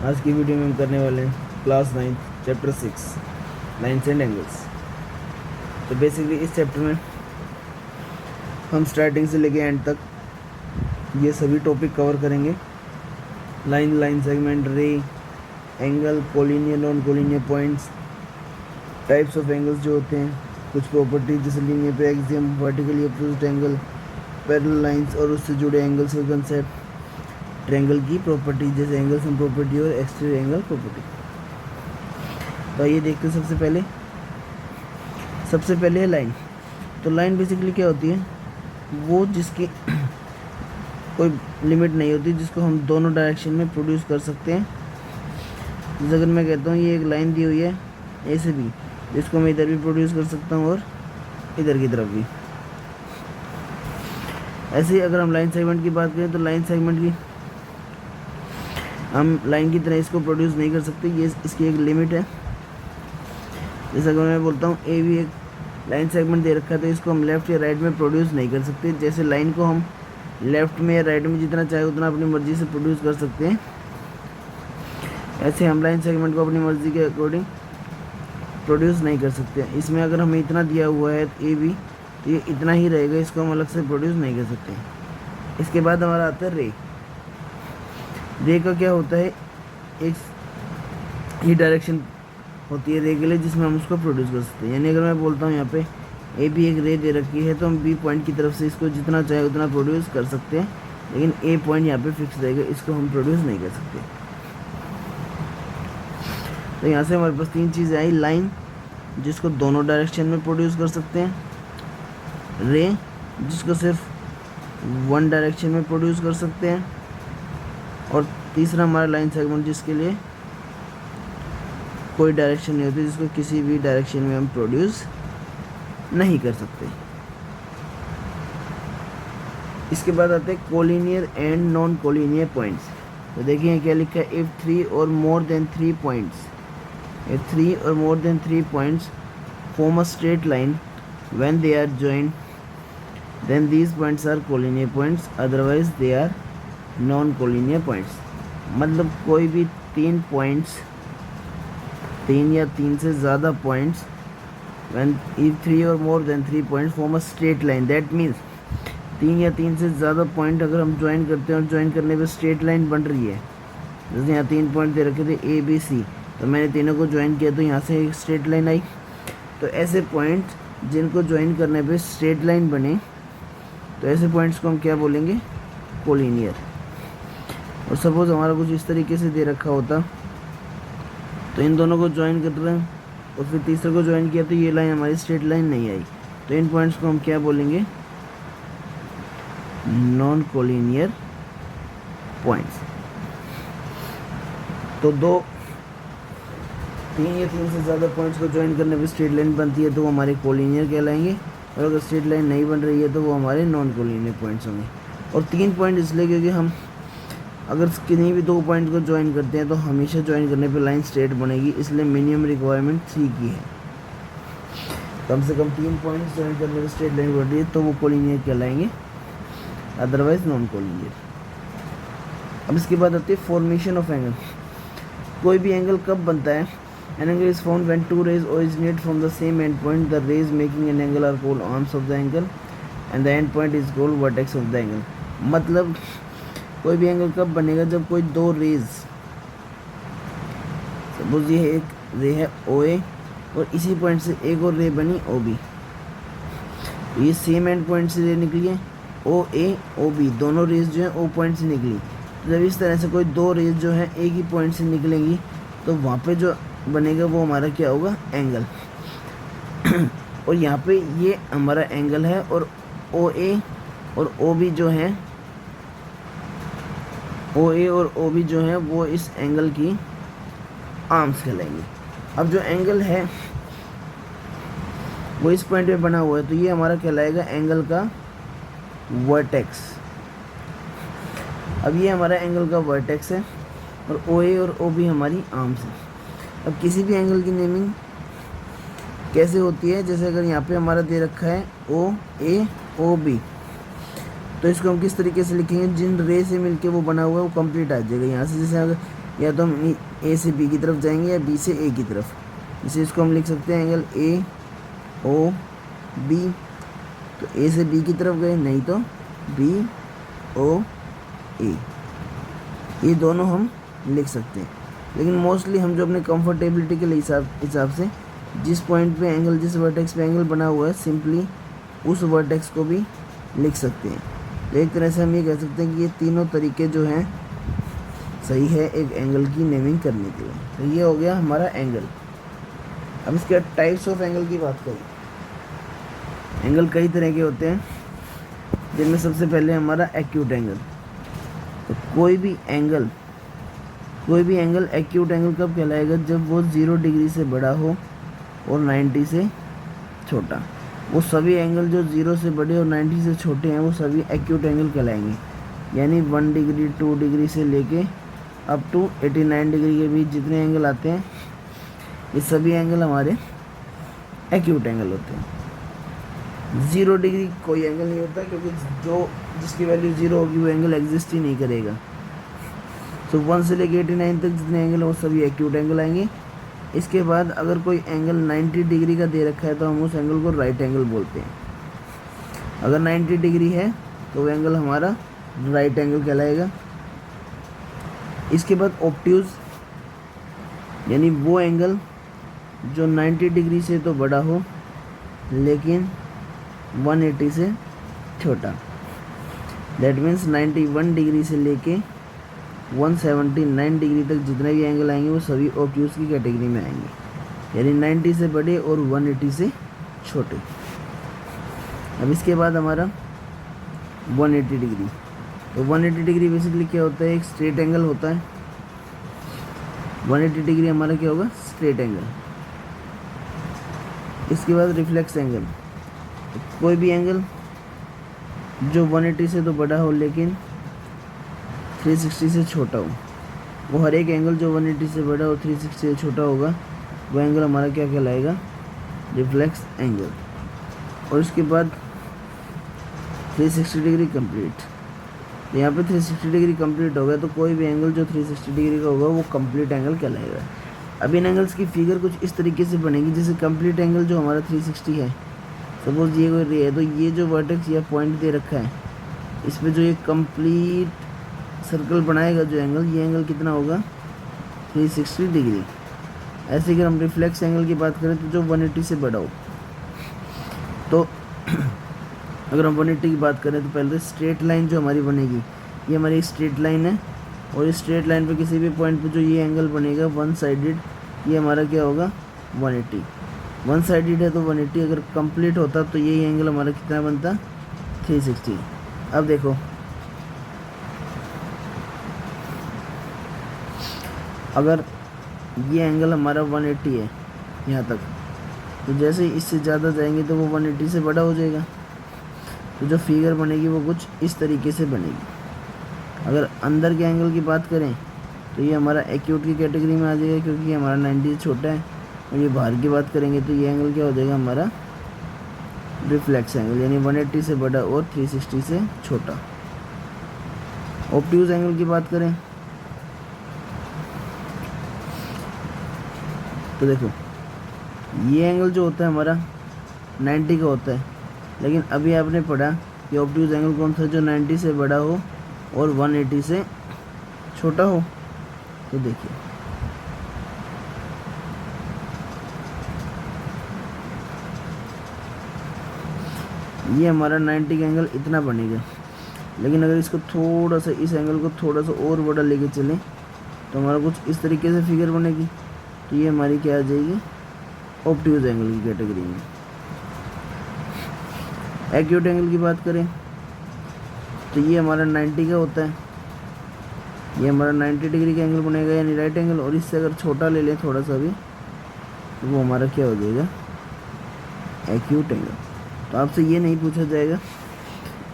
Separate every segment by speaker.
Speaker 1: आज की वीडियो में हम करने वाले हैं class 9 chapter 6 lines and angles. तो बेसिकली इस चैप्टर में हम स्टार्टिंग से लेके एंड तक ये सभी टॉपिक कवर करेंगे। लाइन सेगमेंट, रे, angle, collinear, non collinear points, types of angles जो होते हैं, कुछ प्रॉपर्टीज जैसे लीनियर पे axiom, vertically opposite angle, parallel lines और उससे जुड़े एंगल्स का कंसेप्ट, ट्रायंगल की प्रॉपर्टी जैसे एंगल सम प्रॉपर्टी और एक्सटीरियर एंगल प्रॉपर्टी। तो ये देखते हैं सबसे पहले है लाइन। तो लाइन बेसिकली क्या होती है, वो जिसकी कोई लिमिट नहीं होती, जिसको हम दोनों डायरेक्शन में प्रोड्यूस कर सकते हैं। जैसे अगर मैं कहता हूँ ये एक लाइन दी हुई है ए से बी, जिसको मैं इधर भी प्रोड्यूस कर सकता हूँ और इधर की तरफ भी। ऐसे ही अगर हम लाइन सेगमेंट की बात करें तो लाइन सेगमेंट की हम लाइन की तरह इसको प्रोड्यूस नहीं कर सकते, ये इसकी एक लिमिट है। जैसे अगर मैं बोलता हूँ ए भी एक लाइन सेगमेंट दे रखा है तो इसको हम लेफ़्ट या राइट में प्रोड्यूस नहीं कर सकते। जैसे लाइन को हम लेफ़्ट में या राइट में जितना चाहे उतना अपनी मर्ज़ी से प्रोड्यूस कर सकते हैं, ऐसे हम लाइन सेगमेंट को अपनी मर्ज़ी के अकॉर्डिंग प्रोड्यूस नहीं कर सकते। इसमें अगर हमें इतना दिया हुआ है ए बी तो ये इतना ही रहेगा, इसको हम अलग से प्रोड्यूस नहीं कर सकते। इसके बाद हमारा आता है रे। रे का क्या होता है, एक ही डायरेक्शन होती है रे के लिए जिसमें हम उसको प्रोड्यूस कर सकते हैं। यानी अगर मैं बोलता हूँ यहाँ पे ए बी एक रे दे रखी है तो हम बी पॉइंट की तरफ से इसको जितना चाहे उतना प्रोड्यूस कर सकते हैं, लेकिन ए पॉइंट यहाँ पे फिक्स रहेगा, इसको हम प्रोड्यूस नहीं कर सकते। तो यहाँ से हमारे पास तीन चीज़ें आई, लाइन जिसको दोनों डायरेक्शन में प्रोड्यूस कर सकते हैं, रे जिसको सिर्फ वन डायरेक्शन में प्रोड्यूस कर सकते हैं, और तीसरा हमारा लाइन सेगमेंट जिसके लिए कोई डायरेक्शन नहीं होती, जिसको किसी भी डायरेक्शन में हम प्रोड्यूस नहीं कर सकते। इसके बाद आते हैं collinear and non collinear points. तो देखिए क्या लिखा है, इफ थ्री और more than three points form a straight line when they are joined, then these points are collinear points, otherwise they are non collinear points. मतलब कोई भी तीन या तीन से ज़्यादा points when if three or more than three points form a straight line, that means तीन या तीन से ज़्यादा पॉइंट अगर हम ज्वाइन करते हैं और ज्वाइन करने पे स्ट्रेट लाइन बन रही है, जैसे यहाँ तीन पॉइंट दे रखे थे ए बी सी, तो मैंने तीनों को ज्वाइन किया तो यहाँ से एक स्ट्रेट लाइन आई। तो ऐसे पॉइंट जिनको ज्वाइन करने पे स्ट्रेट लाइन बने, तो ऐसे पॉइंट्स को हम क्या बोलेंगे, कोलिनियर। और सपोज हमारा कुछ इस तरीके से दे रखा होता, तो इन दोनों को ज्वाइन कर रहे हैं और फिर तीसरे को ज्वाइन किया तो ये लाइन हमारी स्ट्रेट लाइन नहीं आई, तो इन पॉइंट्स को हम क्या बोलेंगे, नॉन कोलिनियर पॉइंट्स। तो तीन या तीन से ज़्यादा पॉइंट्स को ज्वाइन करने पे स्ट्रेट लाइन बनती है तो वो हमारे कोलिनियर कहलाएंगे, और अगर स्ट्रेट लाइन नहीं बन रही है तो वो हमारे नॉन कोलिनियर पॉइंट्स होंगे। और तीन पॉइंट इसलिए क्योंकि हम अगर किन्हीं भी दो पॉइंट को ज्वाइन करते हैं तो हमेशा ज्वाइन करने पे लाइन स्ट्रेट बनेगी, इसलिए मिनिमम रिक्वायरमेंट 3 की है। कम से कम 3 पॉइंट्स ज्वाइन करने पे स्ट्रेट लाइन बन रही है तो वो कोलिनियर कहलाएंगे, अदरवाइज नॉन कोलिनियर। अब इसके बाद आती है फॉर्मेशन ऑफ एंगल। कोई भी एंगल कब बनता है, an angle is found when two rays originate from the same end point, the rays making an angle are called arms of the angle and the end point is called vertex of the angle. मतलब कोई भी angle कब बनेगा, जब कोई दो raise, suppose ये एक रे है ओ ए और इसी पॉइंट से एक और रे बनी ओ बी, तो ये सेम एंड पॉइंट से रे निकली है ओ ए ओ बी, दोनों रेज जो है ओ पॉइंट से निकली। जब इस तरह से कोई दो रेज जो है एक ही पॉइंट से निकलेंगी तो वहाँ पे जो बनेगा वो हमारा क्या होगा, एंगल। और यहाँ पे ये हमारा एंगल है और ओ ए और ओ बी जो है, ओ ए और ओ बी जो है वो इस एंगल की आर्म्स कहलाएंगे। अब जो एंगल है वो इस पॉइंट पे बना हुआ है तो ये हमारा कहलाएगा एंगल का वर्टेक्स। अब ये हमारा एंगल का वर्टेक्स है और ओ ए और ओ बी हमारी आर्म्स है। अब किसी भी एंगल की नेमिंग कैसे होती है, जैसे अगर यहाँ पे हमारा दे रखा है ओ ए ओ बी, तो इसको हम किस तरीके से लिखेंगे, जिन रे से मिलके वो बना हुआ है वो कंप्लीट आ जाएगा यहाँ से। जैसे अगर या तो हम ए से बी की तरफ जाएंगे या बी से ए की तरफ। इसे इसको हम लिख सकते हैं एंगल ए ओ बी। तो ए से बी की तरफ गए, नहीं तो बी ओ ए, ये दोनों हम लिख सकते हैं। लेकिन मोस्टली हम जो अपने कंफर्टेबिलिटी के हिसाब से जिस पॉइंट पे एंगल, जिस वर्टेक्स पे एंगल बना हुआ है, सिंपली उस वर्टेक्स को भी लिख सकते हैं। तो एक तरह से हम ये कह सकते हैं कि ये तीनों तरीके जो हैं सही है एक एंगल की नेमिंग करने के लिए। तो ये हो गया हमारा एंगल। अब इसके टाइप्स ऑफ एंगल की बात करें। एंगल कई तरह के होते हैं, जिनमें सबसे पहले हमारा एक्यूट एंगल। तो कोई भी एंगल एक्यूट एंगल कब कहलाएगा? जब वो 0 डिग्री से बड़ा हो और 90 से छोटा। वो सभी एंगल जो 0 से बड़े और 90 से छोटे हैं वो सभी एक्यूट एंगल कहलाएंगे। यानी 1 डिग्री 2 डिग्री से लेके अप टू 89 डिग्री के बीच जितने एंगल आते हैं, ये सभी एंगल हमारे एक्यूट एंगल होते हैं। 0 डिग्री कोई एंगल नहीं होता, क्योंकि जिसकी वैल्यू 0 होगी वो एंगल एग्जिस्ट ही नहीं करेगा। तो 1 से लेके 89 तक जितने एंगल हैं वो सभी एक्यूट एंगल आएंगे। इसके बाद अगर कोई एंगल 90 डिग्री का दे रखा है तो हम उस एंगल को राइट एंगल बोलते हैं। अगर 90 डिग्री है तो वो एंगल हमारा राइट एंगल कहलाएगा। इसके बाद ऑब्ट्यूज, यानी वो एंगल जो 90 डिग्री से तो बड़ा हो लेकिन 180 से छोटा। दैट मीन्स 91 डिग्री से लेके 179 डिग्री तक जितने भी एंगल आएंगे वो सभी ऑब्ट्यूज की कैटेगरी में आएंगे, यानी 90 से बड़े और 180 से छोटे। अब इसके बाद हमारा 180 डिग्री। तो 180 डिग्री बेसिकली क्या होता है? एक स्ट्रेट एंगल होता है। 180 डिग्री हमारा क्या होगा? Straight angle. इसके बाद रिफ्लेक्स एंगल। तो कोई भी एंगल जो 180 से तो बड़ा हो लेकिन 360 से छोटा हो, वो हर एक एंगल जो 180 से बड़ा और 360 से छोटा होगा वो एंगल हमारा क्या कहलाएगा? Reflex angle. और इसके बाद 360 डिग्री कंप्लीट। तो यहाँ पे 360 डिग्री कंप्लीट हो गया, तो कोई भी एंगल जो 360 डिग्री का होगा वो कंप्लीट एंगल कहलाएगा। अब इन एंगल्स की फिगर कुछ इस तरीके से बनेगी, जैसे कंप्लीट एंगल जो हमारा 360 है, सपोज ये कोई रे है, तो ये जो वर्टेक्स या पॉइंट दे रखा है, इस पर जो ये कंप्लीट सर्कल बनाएगा जो एंगल, ये एंगल कितना होगा? 360 डिग्री। ऐसे अगर हम रिफ्लेक्स एंगल की बात करें तो जो 180 से बड़ा हो, तो अगर हम 180 की बात करें तो पहले स्ट्रेट लाइन जो हमारी बनेगी, ये हमारी एक स्ट्रेट लाइन है, और इस स्ट्रेट लाइन पे किसी भी पॉइंट पे जो ये एंगल बनेगा वन साइडेड, ये हमारा क्या होगा? 180। वन साइडेड है तो 180, अगर कंप्लीट होता तो ये एंगल हमारा कितना बनता? 360। अब देखो, अगर ये एंगल हमारा 180 है यहाँ तक, तो जैसे ही इससे ज़्यादा जाएंगे तो वो 180 से बड़ा हो जाएगा। तो जो फिगर बनेगी वो कुछ इस तरीके से बनेगी। अगर अंदर के एंगल की बात करें तो ये हमारा एक्यूट की कैटेगरी में आ जाएगा, क्योंकि ये हमारा 90 से छोटा है। और ये बाहर की बात करेंगे तो ये एंगल क्या हो जाएगा? हमारा रिफ्लेक्स एंगल, यानी 180 से बड़ा और 360 से छोटा। ऑब्ट्यूज एंगल की बात करें तो देखो, ये एंगल जो होता है हमारा 90 का होता है, लेकिन अभी आपने पढ़ा कि ऑब्ट्यूज एंगल कौन सा? जो 90 से बड़ा हो और 180 से छोटा हो। तो देखिए, ये हमारा 90 का एंगल इतना बनेगा, लेकिन अगर इसको थोड़ा सा, इस एंगल को थोड़ा सा और बड़ा लेके चलें तो हमारा कुछ इस तरीके से फिगर बनेगी। तो ये हमारी क्या आ जाएगी? ऑब्ट्यूज एंगल की कैटेगरी में। एक्यूट एंगल की बात करें तो ये हमारा 90 का होता है, ये हमारा 90 डिग्री का एंगल बनेगा, यानी राइट एंगल। और इससे अगर छोटा ले लें थोड़ा सा भी तो वो हमारा क्या हो जाएगा? Acute angle. तो आपसे ये नहीं पूछा जाएगा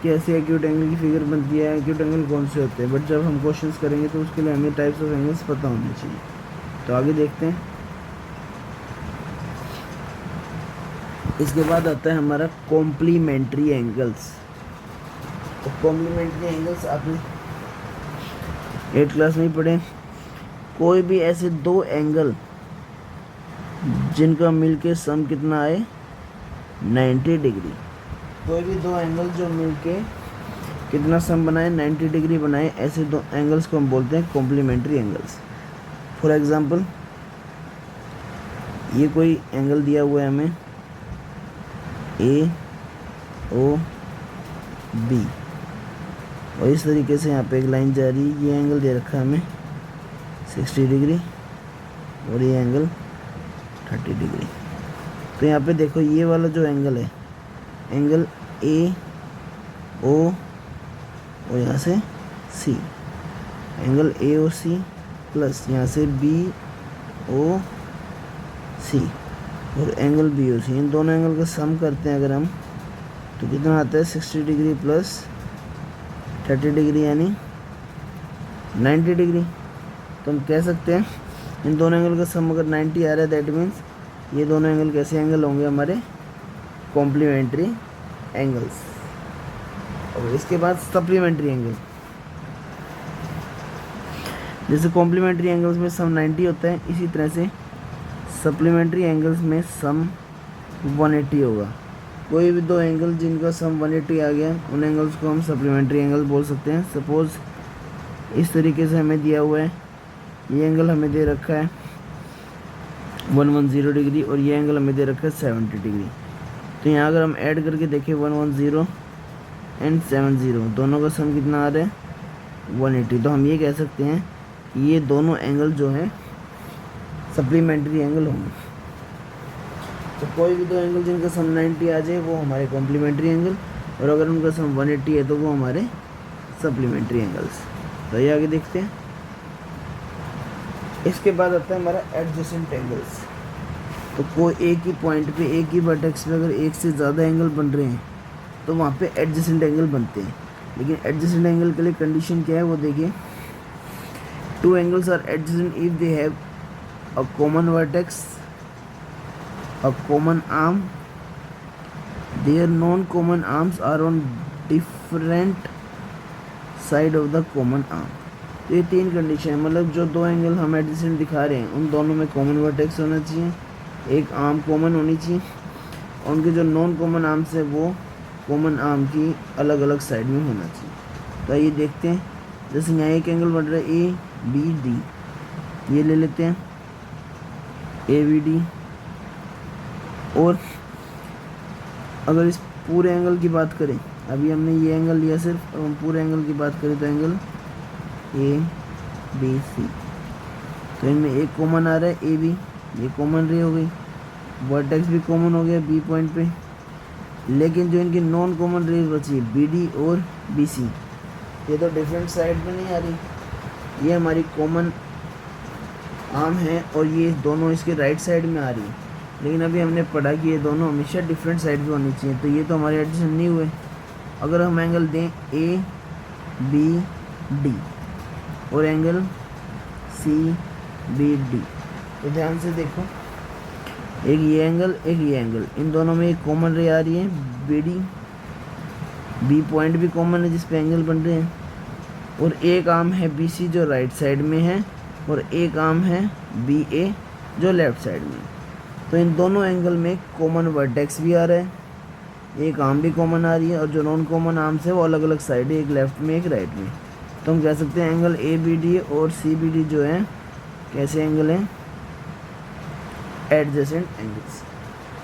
Speaker 1: कि ऐसे एक्यूट एंगल की फिगर बनती है, एक्यूट एंगल कौन से होते हैं, बट जब हम क्वेश्चंस करेंगे तो उसके लिए हमें टाइप्स ऑफ एंगल्स पता होने चाहिए। तो आगे देखते हैं। इसके बाद आता है हमारा कॉम्प्लीमेंट्री एंगल्स। तो कॉम्प्लीमेंट्री एंगल्स आपने 8th क्लास में ही पढ़े। कोई भी ऐसे दो एंगल जिनका मिलके सम कितना आए 90 डिग्री, कोई भी दो एंगल जो मिलके कितना सम बनाए 90 डिग्री बनाए, ऐसे दो एंगल्स को हम बोलते हैं कॉम्प्लीमेंट्री एंगल्स। फॉर एग्जांपल ये कोई एंगल दिया हुआ है हमें ए ओ बी, और इस तरीके से यहाँ पे एक लाइन जा रही है, ये एंगल दे रखा है हमें 60 डिग्री और ये एंगल 30 डिग्री। तो यहाँ पे देखो ये वाला जो एंगल है, एंगल ए ओ और यहाँ से सी, angle A O C plus यहाँ से बी ओ सी और एंगल बी ओ सी, इन दोनों एंगल का सम करते हैं अगर हम, तो कितना आता है 60 डिग्री प्लस 30 डिग्री यानी 90 डिग्री। तो हम कह सकते हैं इन दोनों एंगल का सम अगर 90 आ रहा है, दैट मीन्स ये दोनों एंगल कैसे एंगल होंगे हमारे कॉम्प्लीमेंट्री एंगल्स। और इसके बाद सप्लीमेंट्री एंगल, जैसे कॉम्प्लीमेंट्री एंगल्स में सम 90 होता है, इसी तरह से सप्लीमेंट्री एंगल्स में सम 180 होगा। कोई भी दो एंगल जिनका सम 180 आ गया, उन एंगल्स को हम सप्लीमेंट्री एंगल बोल सकते हैं। सपोज़ इस तरीके से हमें दिया हुआ है, ये एंगल हमें दे रखा है 110 डिग्री और ये एंगल हमें दे रखा है 70 डिग्री। तो यहाँ अगर हम ऐड करके देखें 110 एंड 70, दोनों का सम कितना आ रहा है 180। तो हम ये कह सकते हैं कि ये दोनों एंगल जो हैं सप्लीमेंट्री एंगल होंगे। तो कोई भी दो एंगल जिनका सम 90 आ जाए वो हमारे कॉम्प्लीमेंट्री एंगल, और अगर उनका सम 180 है तो वो हमारे सप्लीमेंट्री एंगल्स। तो ये आगे देखते हैं। इसके बाद आता है हमारा एडजेसेंट एंगल्स। तो कोई एक ही पॉइंट पे, एक ही वर्टेक्स पे अगर एक से ज़्यादा एंगल बन रहे हैं तो वहाँ पे एडजेसेंट एंगल बनते हैं। लेकिन एडजेसेंट एंगल के लिए कंडीशन क्या है वो देखिए, two angles are adjacent if they have a common vertex, a common arm, their non-common arms are on different side of the common arm। तो ये तीन कंडीशन है, मतलब जो दो एंगल हम एडजेसेंट दिखा रहे हैं उन दोनों में कॉमन वर्टेक्स होना चाहिए, एक आर्म कॉमन होनी चाहिए, और उनके जो नॉन कॉमन आर्म्स है वो कॉमन आर्म की अलग अलग साइड में होना चाहिए। तो ये देखते हैं, जैसे यहाँ एक एंगल बन रहा है ए बी डी, ये ले लेते हैं ए बी डी। और अगर इस पूरे एंगल की बात करें, अभी हमने ये एंगल लिया सिर्फ, अब हम पूरे एंगल की बात करें तो एंगल ए बी सी, तो इनमें एक कॉमन आ रहा है ए बी, ये कॉमन रे हो गई, वर्टेक्स भी कॉमन हो गया बी पॉइंट पे। लेकिन जो इनकी नॉन कॉमन रे बची बी डी और बी सी, ये तो डिफरेंट साइड में नहीं आ रही, ये हमारी कॉमन आर्म है और ये दोनों इसके राइट साइड में आ रही है। लेकिन अभी हमने पढ़ा कि ये दोनों हमेशा डिफरेंट साइड पे होनी चाहिए, तो ये तो हमारे एडजस्टेंट नहीं हुए। अगर हम एंगल दें ए बी डी और एंगल सी बी डी, तो ध्यान से देखो, एक ये एंगल एक ये एंगल, इन दोनों में एक कॉमन रे आ रही है बी डी, बी पॉइंट भी कॉमन है जिस पे एंगल बन रहे हैं, और एक आर्म है बी सी जो राइट साइड में है, और एक आर्म है बी ए जो लेफ्ट साइड में। तो इन दोनों एंगल में कॉमन वर्टेक्स भी आ रहा है, एक आर्म भी कॉमन आ रही है, और जो नॉन कॉमन आर्म्स है वो अलग अलग साइड है, एक लेफ्ट में एक राइट में। तो हम कह सकते हैं एंगल ए बी डी और सी बी डी जो है कैसे एंगल हैं, एडजेसेंट एंगल्स।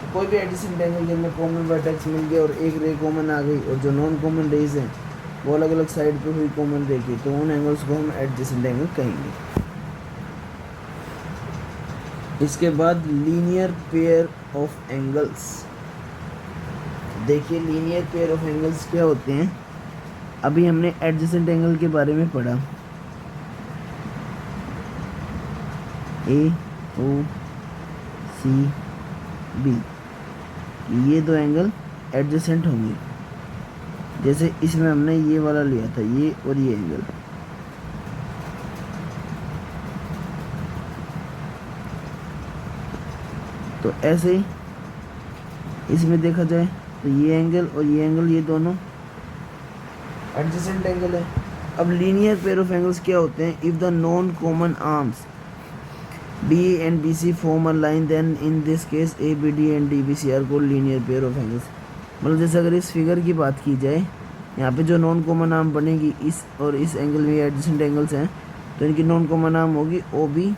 Speaker 1: तो कोई भी एडजेसेंट एंगल जिनमें कॉमन वर्टेक्स मिल गया और एक रे कॉमन आ गई, और जो नॉन कॉमन रेज हैं वो अलग अलग साइड पे हुई कॉमन रे की, तो उन एंगल्स को हम एडजेसेंट एंगल कहेंगे। इसके बाद लीनियर पेयर ऑफ एंगल्स। देखिए लीनियर पेयर ऑफ एंगल्स क्या होते हैं। अभी हमने एडजेसेंट एंगल के बारे में पढ़ा, ए ओ सी बी, ये दो एंगल एडजेसेंट होंगे। जैसे इसमें हमने ये वाला लिया था, ये और ये एंगल, तो ऐसे ही इसमें देखा जाए तो ये एंगल और ये एंगल, ये दोनों एडजेसेंट एंगल है। अब लीनियर पेयर ऑफ एंगल्स क्या होते हैं, if the non common arms D and B C form a line, then in this case A B D and D B C are called linear pair of angles. मतलब जैसे अगर इस figure की बात की जाए, यहाँ पे जो नॉन कॉमन आर्म बनेगी इस और इस एंगल में एडजेसेंट एंगल्स हैं, तो इनकी नॉन कॉमन आर्म होगी ओ बी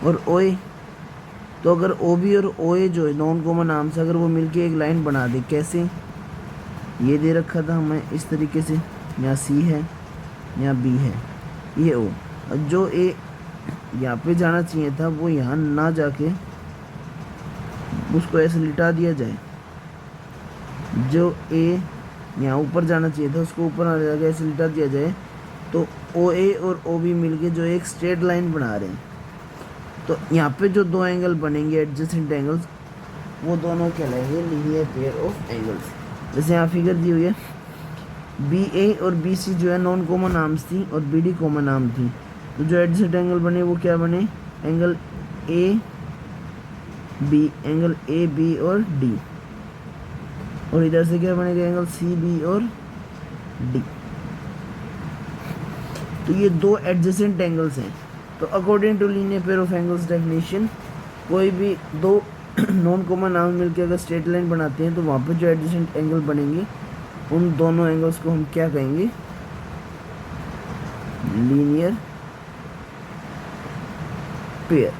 Speaker 1: और ओ ए। तो अगर ओ बी और ओ ए जो है नॉन कॉमन आर्म से अगर वो मिलके एक लाइन बना दे, कैसे, ये दे रखा था हमें इस तरीके से, यहाँ सी है, यहाँ बी है, ये ओ, और जो ए यहाँ पे जाना चाहिए था वो यहाँ ना जाके उसको ऐसे लिटा दिया जाए। जो ए यहाँ ऊपर जाना चाहिए था उसको ऊपर ना जाके ऐसे लिटा दिया जाए, तो ओ ए और ओ बी मिलके जो एक स्ट्रेट लाइन बना रहे हैं, तो यहाँ पे जो दो एंगल बनेंगे एडजेसेंट एंगल्स, वो दोनों कहलाएंगे लीनियर पेयर ऑफ एंगल्स। जैसे यहाँ फिगर दी हुई है, बी ए और बी सी जो है नॉन कॉमन आर्म्स थी और बी डी कॉमन आर्म थी, तो जो एडजेसेंट एंगल बने वो क्या बने, angle A B, angle A B और डी, और इधर से क्या बनेगा, एंगल सी बी और डी। तो ये दो एडजेसेंट एंगल्स हैं। तो according to linear pair of angles definition, कोई भी दो नॉन कॉमन आर्म मिलकर अगर स्ट्रेट लाइन बनाते हैं तो वहाँ पे जो एडजेसेंट एंगल बनेंगे उन दोनों एंगल्स को हम क्या कहेंगे, लीनियर पेयर।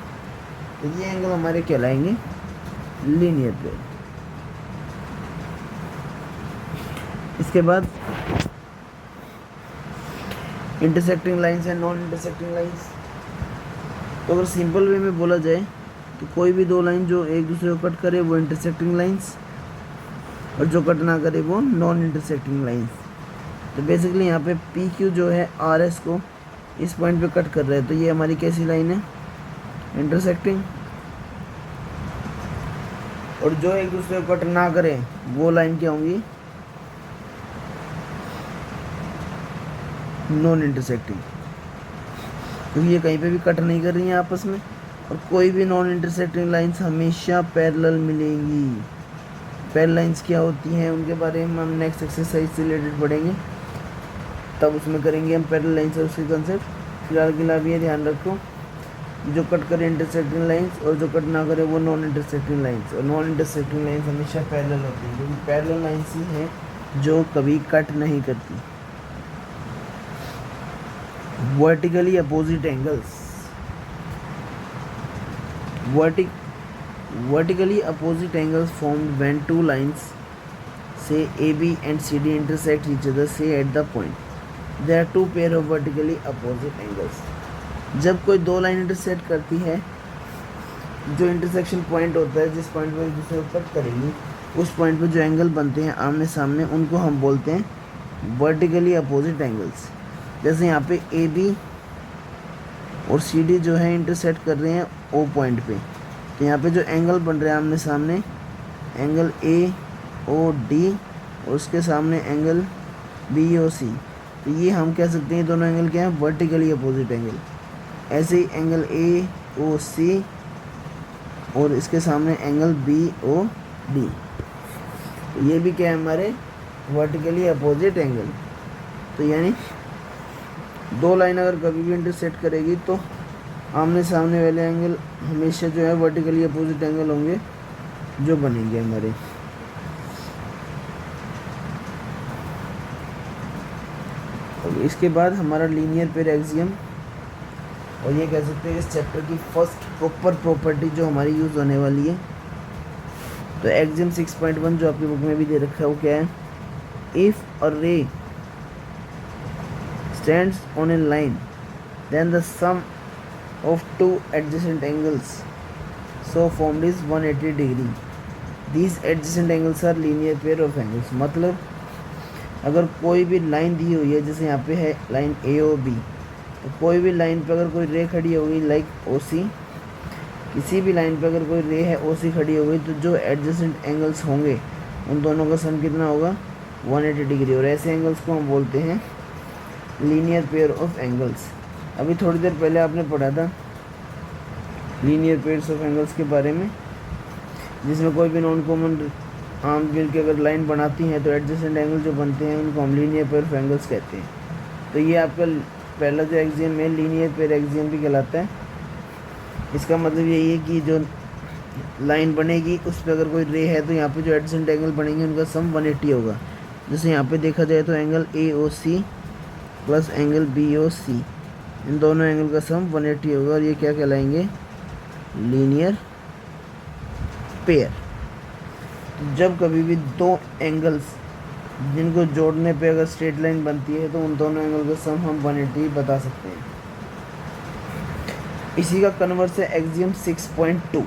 Speaker 1: तो ये एंगल हमारे कहलाएंगे लीनियर पेयर। इसके बाद intersecting lines and non intersecting lines. तो अगर सिंपल वे में बोला जाए तो कोई भी दो लाइन जो एक दूसरे को कट करे वो इंटरसेक्टिंग लाइंस, और जो कट ना करे वो नॉन इंटरसेक्टिंग लाइंस। तो बेसिकली यहाँ पे पी क्यू जो है आर एस को इस पॉइंट पे कट कर रहा है, तो ये हमारी कैसी लाइन है, इंटरसेक्टिंग। और जो एक दूसरे को कट ना करे वो लाइन क्या होंगी, नॉन इंटरसेक्टिंग, क्योंकि ये कहीं पे भी कट नहीं कर रही हैं आपस में। और कोई भी नॉन इंटरसेक्टिंग लाइंस हमेशा पैरेलल मिलेंगी। पैरेलल लाइंस क्या होती हैं उनके बारे में हम नेक्स्ट एक्सरसाइज से रिलेटेड पढ़ेंगे, तब उसमें करेंगे हम पैरेलल लाइंस और उसके कंसेप्ट। फिलहाल के लिए आप ये ध्यान रखो, जो कट करे इंटरसेक्टिंग लाइंस और जो कट ना करे वो नॉन इंटरसेक्टिंग लाइंस। और नॉन इंटरसेक्टिंग लाइंस हमेशा पैरेलल होती हैं, क्योंकि पैरेलल लाइंस ही हैं जो कभी कट नहीं करती। Vertically opposite angles, vertically opposite angles formed when two lines say AB and CD intersect each other, say at the point there are two pair of vertically opposite angles। जब कोई दो line intersect करती है, जो intersection point होता है जिस point पर एक दूसरे को कट करेंगी, उस पॉइंट पर जो एंगल बनते हैं आमने सामने, उनको हम बोलते हैं वर्टिकली अपोजिट एंगल्स। जैसे यहाँ पे AB और CD जो है इंटरसेक्ट कर रहे हैं O पॉइंट पे, तो यहाँ पे जो एंगल बन रहे हैं आमने सामने, एंगल AOD और उसके सामने एंगल BOC, तो ये हम कह सकते हैं दोनों एंगल क्या हैं, वर्टिकली अपोजिट एंगल। ऐसे ही एंगल AOC और इसके सामने एंगल BOD, तो ये भी क्या है हमारे वर्टिकली अपोजिट एंगल। तो यानी दो लाइन अगर कभी भी इंटरसेक्ट करेगी तो आमने सामने वाले एंगल हमेशा जो है वर्टिकली अपोजिट एंगल होंगे जो बनेंगे हमारे। और इसके बाद हमारा लीनियर पेयर एक्सियम, और ये कह सकते हैं इस चैप्टर की फर्स्ट प्रॉपर प्रॉपर्टी जो हमारी यूज़ होने वाली है। तो एक्सियम 6.1 जो आपकी बुक में भी दे रखा है वो क्या है, इफ़ अ रे stands on a line, then the sum of two adjacent angles so formed is 180 degree. These adjacent angles are linear pair of angles। मतलब अगर कोई भी लाइन दी हुई है, जैसे यहाँ पे है लाइन AOB, तो कोई भी लाइन पे अगर कोई रे खड़ी हो गई लाइक OC, किसी भी लाइन पे अगर कोई रे है OC खड़ी हो गई, तो जो एडजेसेंट एंगल्स होंगे उन दोनों का सम कितना होगा, 180 डिग्री। और ऐसे एंगल्स को हम बोलते हैं लीनियर पेयर ऑफ एंगल्स। अभी थोड़ी देर पहले आपने पढ़ा था लीनियर पेयर्स ऑफ एंगल्स के बारे में, जिसमें कोई भी नॉन कॉमन आर्म मिलकर अगर लाइन बनाती हैं तो एडजेसेंट एंगल जो बनते हैं उनको हम लीनियर पेयर ऑफ एंगल्स कहते हैं। तो ये आपका पहला जो एक्सियम है लीनियर पेयर एक्सियम भी कहलाता है। इसका मतलब यही है कि जो लाइन बनेगी उस पर अगर कोई रे है तो यहाँ पे जो एडजेसेंट एंगल बनेंगे उनका सम 180 होगा। जैसे यहाँ पे देखा जाए तो angle AOC plus angle BOC, इन दोनों एंगल का सम 180 होगा और ये क्या कहलाएंगे, लीनियर पेयर। तो जब कभी भी दो एंगल्स जिनको जोड़ने पे अगर स्ट्रेट लाइन बनती है तो उन दोनों एंगल का सम हम 180 बता सकते हैं। इसी का कन्वर्स है axiom 6.2,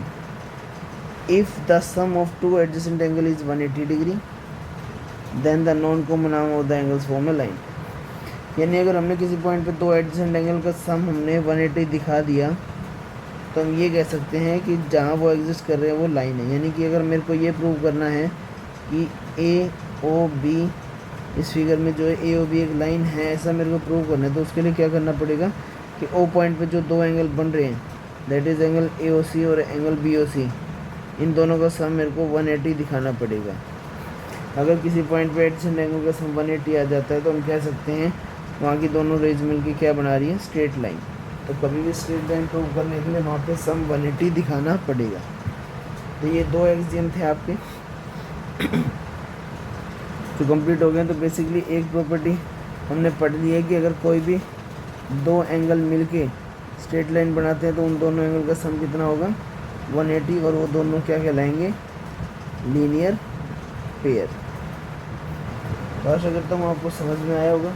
Speaker 1: if the sum of two adjacent angle is 180 degree then the non common arm of the angles form a line. यानी अगर हमने किसी पॉइंट पे दो एडजेसेंट एंगल का सम हमने 180 दिखा दिया तो हम ये कह सकते हैं कि जहाँ वो एग्जिस्ट कर रहे हैं वो लाइन है। यानी कि अगर मेरे को ये प्रूव करना है कि AOB, इस फिगर में जो है AOB एक लाइन है, ऐसा मेरे को प्रूव करना है, तो उसके लिए क्या करना पड़ेगा कि O पॉइंट पे जो दो एंगल बन रहे हैं दैट इज़ एंगल AOC और एंगल BOC, इन दोनों का सम मेरे को 180 दिखाना पड़ेगा। अगर किसी पॉइंट पे एडजेसेंट एंगल का सम 180 आ जाता है तो हम कह सकते हैं वहाँ की दोनों रेज मिलकर क्या बना रही है, स्ट्रेट लाइन। तो कभी भी स्ट्रेट लाइन प्रूव करने के लिए वहाँ पे सम 180 दिखाना पड़ेगा। तो ये दो एक्सियम थे आपके जो कंप्लीट हो गए। तो बेसिकली एक प्रॉपर्टी हमने पढ़ ली है कि अगर कोई भी दो एंगल मिलके स्ट्रेट लाइन बनाते हैं तो उन दोनों एंगल का सम कितना होगा, 180, और वो दोनों क्या कहलाएंगे, लीनियर पेयर। तो आशा करता हूँ आपको समझ में आया होगा।